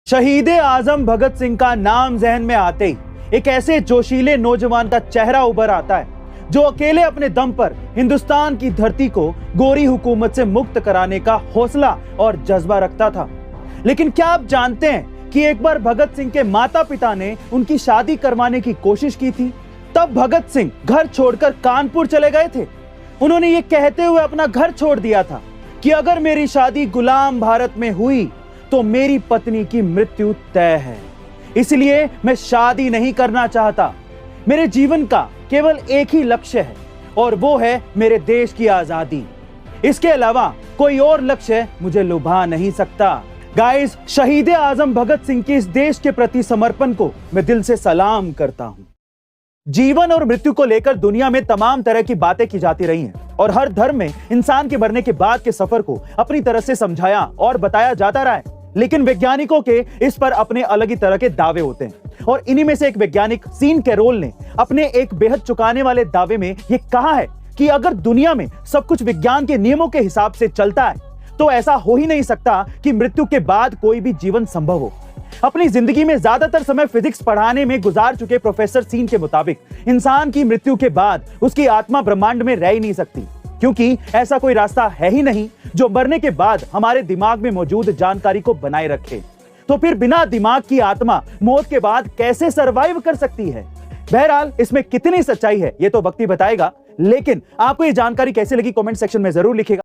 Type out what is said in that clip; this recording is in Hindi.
शहीद आजम भगत सिंह का नाम जहन में आते ही एक ऐसे जोशीले नौजवान का चेहरा उभर आता है जो अकेले अपने दम पर हिंदुस्तान की धरती को गोरी हुकूमत से मुक्त कराने का हौसला और जज्बा रखता था। लेकिन क्या आप जानते हैं कि एक बार भगत सिंह के माता पिता ने उनकी शादी करवाने की कोशिश की थी। तब भगत सिंह घर छोड़कर कानपुर चले गए थे। उन्होंने ये कहते हुए अपना घर छोड़ दिया था कि अगर मेरी शादी गुलाम भारत में हुई तो मेरी पत्नी की मृत्यु तय है, इसलिए मैं शादी नहीं करना चाहता। मेरे जीवन का केवल एक ही लक्ष्य है और वो है मेरे देश की आजादी। इसके अलावा कोई और लक्ष्य मुझे लुभा नहीं सकता। गाइस, शहीद आजम भगत सिंह के इस देश के प्रति समर्पण को मैं दिल से सलाम करता हूं। जीवन और मृत्यु को लेकर दुनिया में तमाम तरह की बातें की जाती रही हैं और हर धर्म में इंसान के मरने के बाद के सफर को अपनी तरह से समझाया और बताया जाता रहा है। लेकिन वैज्ञानिकों के इस पर अपने अलग ही तरह के दावे होते हैं और इन्हीं में से एक वैज्ञानिक सीन कैरोल ने अपने एक बेहद चौंकाने वाले दावे में यह कहा है कि अगर दुनिया में सब कुछ विज्ञान के नियमों के हिसाब से चलता है तो ऐसा हो ही नहीं सकता कि मृत्यु के बाद कोई भी जीवन संभव हो। अपनी जिंदगी में ज्यादातर समय फिजिक्स पढ़ाने में गुजार चुके प्रोफेसर सीन के मुताबिक इंसान की मृत्यु के बाद उसकी आत्मा ब्रह्मांड में रह ही नहीं सकती, क्योंकि ऐसा कोई रास्ता है ही नहीं जो मरने के बाद हमारे दिमाग में मौजूद जानकारी को बनाए रखे। तो फिर बिना दिमाग की आत्मा मौत के बाद कैसे सरवाइव कर सकती है? बहरहाल, इसमें कितनी सच्चाई है ये तो वक्त ही बताएगा। लेकिन आपको ये जानकारी कैसे लगी कमेंट सेक्शन में जरूर लिखिएगा।